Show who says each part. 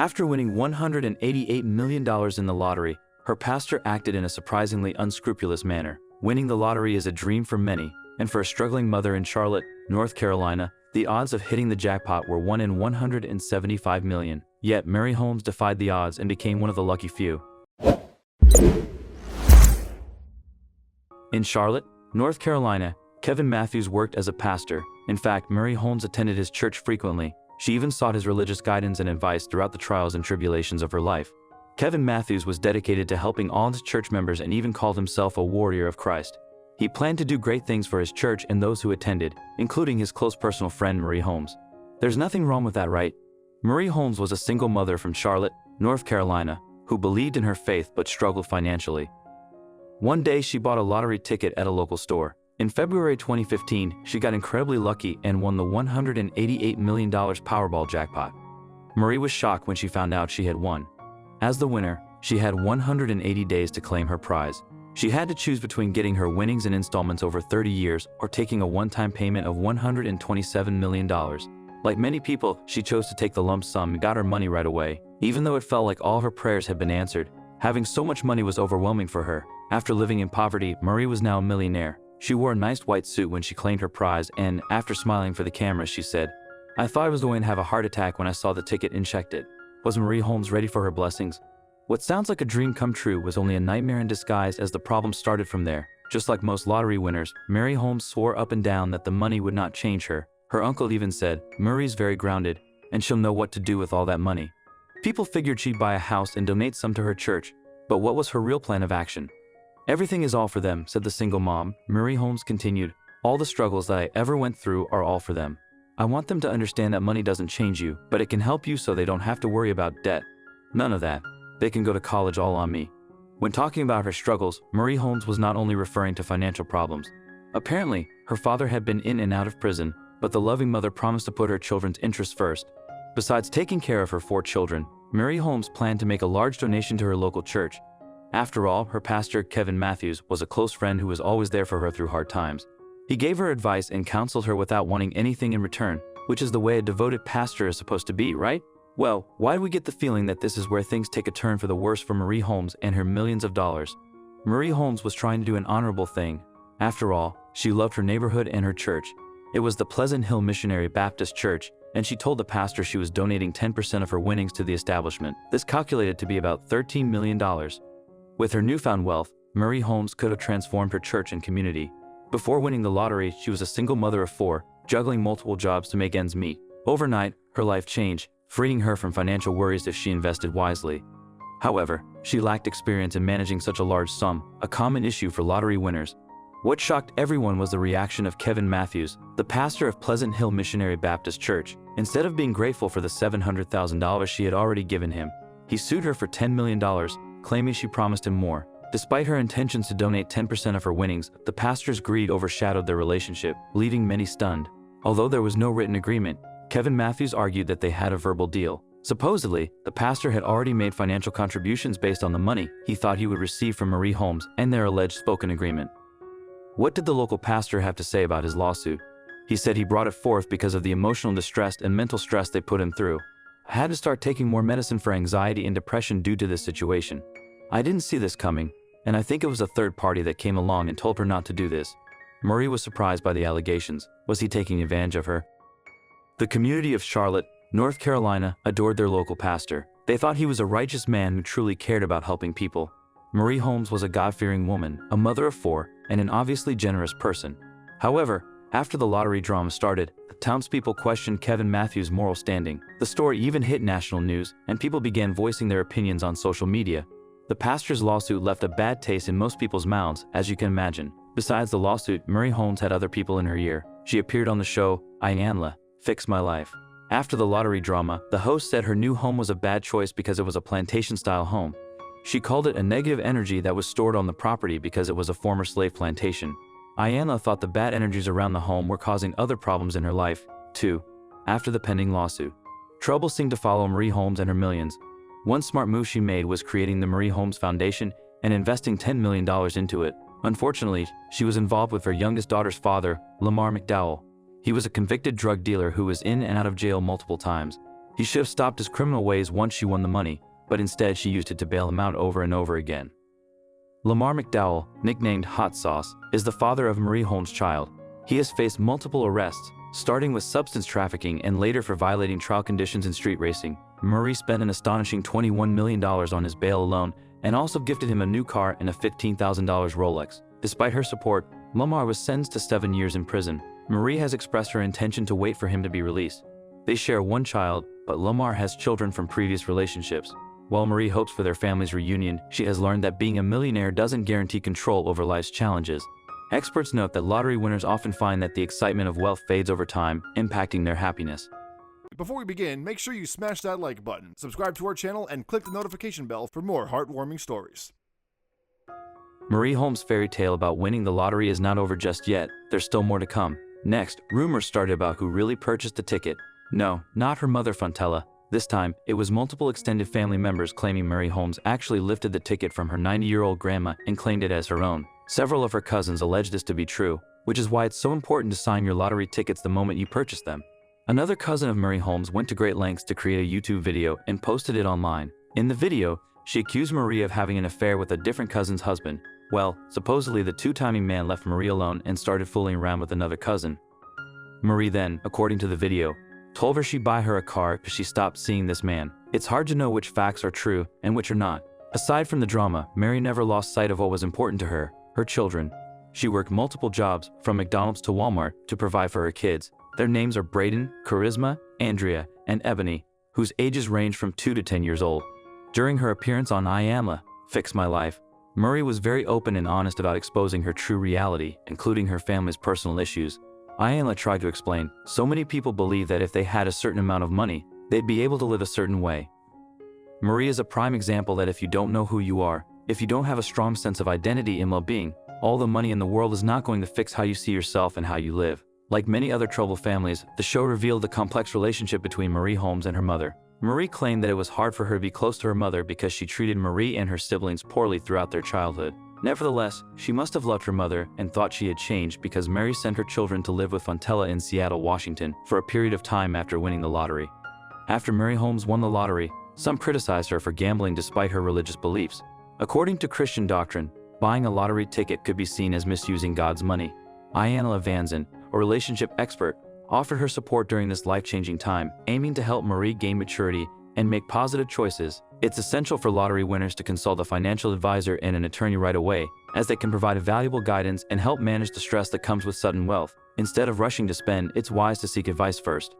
Speaker 1: After winning $188 million in the lottery, her pastor acted in a surprisingly unscrupulous manner. Winning the lottery is a dream for many, and for a struggling mother in Charlotte, North Carolina, the odds of hitting the jackpot were 1 in 175 million. Yet Mary Holmes defied the odds and became one of the lucky few. In Charlotte, North Carolina, Kevin Matthews worked as a pastor. In fact, Mary Holmes attended his church frequently. She even sought his religious guidance and advice throughout the trials and tribulations of her life. Kevin Matthews was dedicated to helping all his church members and even called himself a warrior of Christ. He planned to do great things for his church and those who attended, including his close personal friend Marie Holmes. There's nothing wrong with that, right? Marie Holmes was a single mother from Charlotte, North Carolina, who believed in her faith but struggled financially. One day she bought a lottery ticket at a local store. In February 2015, she got incredibly lucky and won the $188 million Powerball jackpot. Marie was shocked when she found out she had won. As the winner, she had 180 days to claim her prize. She had to choose between getting her winnings in installments over 30 years or taking a one-time payment of $127 million. Like many people, she chose to take the lump sum and got her money right away. Even though it felt like all her prayers had been answered, having so much money was overwhelming for her. After living in poverty, Marie was now a millionaire. She wore a nice white suit when she claimed her prize and, after smiling for the camera, she said, "I thought I was going to have a heart attack when I saw the ticket and checked it." Was Marie Holmes ready for her blessings? What sounds like a dream come true was only a nightmare in disguise, as the problem started from there. Just like most lottery winners, Mary Holmes swore up and down that the money would not change her. Her uncle even said, "Marie's very grounded, and she'll know what to do with all that money." People figured she'd buy a house and donate some to her church, but what was her real plan of action? "Everything is all for them," said the single mom. Mary Holmes continued, "All the struggles that I ever went through are all for them. I want them to understand that money doesn't change you, but it can help you so they don't have to worry about debt. None of that. They can go to college all on me." When talking about her struggles, Marie Holmes was not only referring to financial problems. Apparently, her father had been in and out of prison, but the loving mother promised to put her children's interests first. Besides taking care of her 4 children, Mary Holmes planned to make a large donation to her local church. After all, her pastor, Kevin Matthews, was a close friend who was always there for her through hard times. He gave her advice and counseled her without wanting anything in return, which is the way a devoted pastor is supposed to be, right? Well, why do we get the feeling that this is where things take a turn for the worse for Marie Holmes and her millions of dollars? Marie Holmes was trying to do an honorable thing. After all, she loved her neighborhood and her church. It was the Pleasant Hill Missionary Baptist Church, and she told the pastor she was donating 10% of her winnings to the establishment. This calculated to be about $13 million. With her newfound wealth, Marie Holmes could have transformed her church and community. Before winning the lottery, she was a single mother of 4, juggling multiple jobs to make ends meet. Overnight, her life changed, freeing her from financial worries if she invested wisely. However, she lacked experience in managing such a large sum, a common issue for lottery winners. What shocked everyone was the reaction of Kevin Matthews, the pastor of Pleasant Hill Missionary Baptist Church. Instead of being grateful for the $700,000 she had already given him, he sued her for $10 million, claiming she promised him more. Despite her intentions to donate 10% of her winnings, the pastor's greed overshadowed their relationship, leaving many stunned. Although there was no written agreement, Kevin Matthews argued that they had a verbal deal. Supposedly, the pastor had already made financial contributions based on the money he thought he would receive from Marie Holmes and their alleged spoken agreement. What did the local pastor have to say about his lawsuit? He said he brought it forth because of the emotional distress and mental stress they put him through. "I had to start taking more medicine for anxiety and depression due to this situation. I didn't see this coming, and I think it was a third party that came along and told her not to do this." Marie was surprised by the allegations. Was he taking advantage of her? The community of Charlotte, North Carolina, adored their local pastor. They thought he was a righteous man who truly cared about helping people. Marie Holmes was a God-fearing woman, a mother of 4, and an obviously generous person. However, after the lottery drama started, the townspeople questioned Kevin Matthews' moral standing. The story even hit national news, and people began voicing their opinions on social media. The pastor's lawsuit left a bad taste in most people's mouths, as you can imagine. Besides the lawsuit, Marie Holmes had other people in her ear. She appeared on the show, Iyanla, Fix My Life. After the lottery drama, the host said her new home was a bad choice because it was a plantation-style home. She called it a negative energy that was stored on the property because it was a former slave plantation. Iyanla thought the bad energies around the home were causing other problems in her life, too. After the pending lawsuit, trouble seemed to follow Marie Holmes and her millions. One smart move she made was creating the Marie Holmes Foundation and investing $10 million into it. Unfortunately, she was involved with her youngest daughter's father, Lamar McDowell. He was a convicted drug dealer who was in and out of jail multiple times. He should have stopped his criminal ways once she won the money, but instead she used it to bail him out over and over again. Lamar McDowell, nicknamed Hot Sauce, is the father of Marie Holmes' child. He has faced multiple arrests, starting with substance trafficking and later for violating trial conditions in street racing. Marie spent an astonishing $21 million on his bail alone and also gifted him a new car and a $15,000 Rolex. Despite her support, Lamar was sentenced to 7 years in prison. Marie has expressed her intention to wait for him to be released. They share one child, but Lamar has children from previous relationships. While Marie hopes for their family's reunion, she has learned that being a millionaire doesn't guarantee control over life's challenges. Experts note that lottery winners often find that the excitement of wealth fades over time, impacting their happiness.
Speaker 2: Before we begin, make sure you smash that like button, subscribe to our channel, and click the notification bell for more heartwarming stories.
Speaker 1: Marie Holmes' fairy tale about winning the lottery is not over just yet. There's still more to come. Next, rumors started about who really purchased the ticket. No, not her mother Fontella. This time, it was multiple extended family members claiming Marie Holmes actually lifted the ticket from her 90-year-old grandma and claimed it as her own. Several of her cousins allege this to be true, which is why it's so important to sign your lottery tickets the moment you purchase them. Another cousin of Marie Holmes went to great lengths to create a YouTube video and posted it online. In the video, she accused Marie of having an affair with a different cousin's husband. Well, supposedly the two-timing man left Marie alone and started fooling around with another cousin. Marie then, according to the video, told her she'd buy her a car if she stopped seeing this man. It's hard to know which facts are true and which are not. Aside from the drama, Mary never lost sight of what was important to her, her children. She worked multiple jobs, from McDonald's to Walmart, to provide for her kids. Their names are Braden, Charisma, Andrea, and Ebony, whose ages range from 2 to 10 years old. During her appearance on Fix My Life, Marie was very open and honest about exposing her true reality, including her family's personal issues. Iyanla tried to explain, so many people believe that if they had a certain amount of money, they'd be able to live a certain way. Marie is a prime example that if you don't know who you are, if you don't have a strong sense of identity and well-being, all the money in the world is not going to fix how you see yourself and how you live. Like many other troubled families, the show revealed the complex relationship between Marie Holmes and her mother. Marie claimed that it was hard for her to be close to her mother because she treated Marie and her siblings poorly throughout their childhood. Nevertheless, she must have loved her mother and thought she had changed because Mary sent her children to live with Fontella in Seattle, Washington, for a period of time after winning the lottery. After Marie Holmes won the lottery, some criticized her for gambling despite her religious beliefs. According to Christian doctrine, buying a lottery ticket could be seen as misusing God's money. Iyanla Vanzin, a relationship expert, offered her support during this life-changing time, aiming to help Marie gain maturity and make positive choices. It's essential for lottery winners to consult a financial advisor and an attorney right away, as they can provide valuable guidance and help manage the stress that comes with sudden wealth. Instead of rushing to spend, it's wise to seek advice first.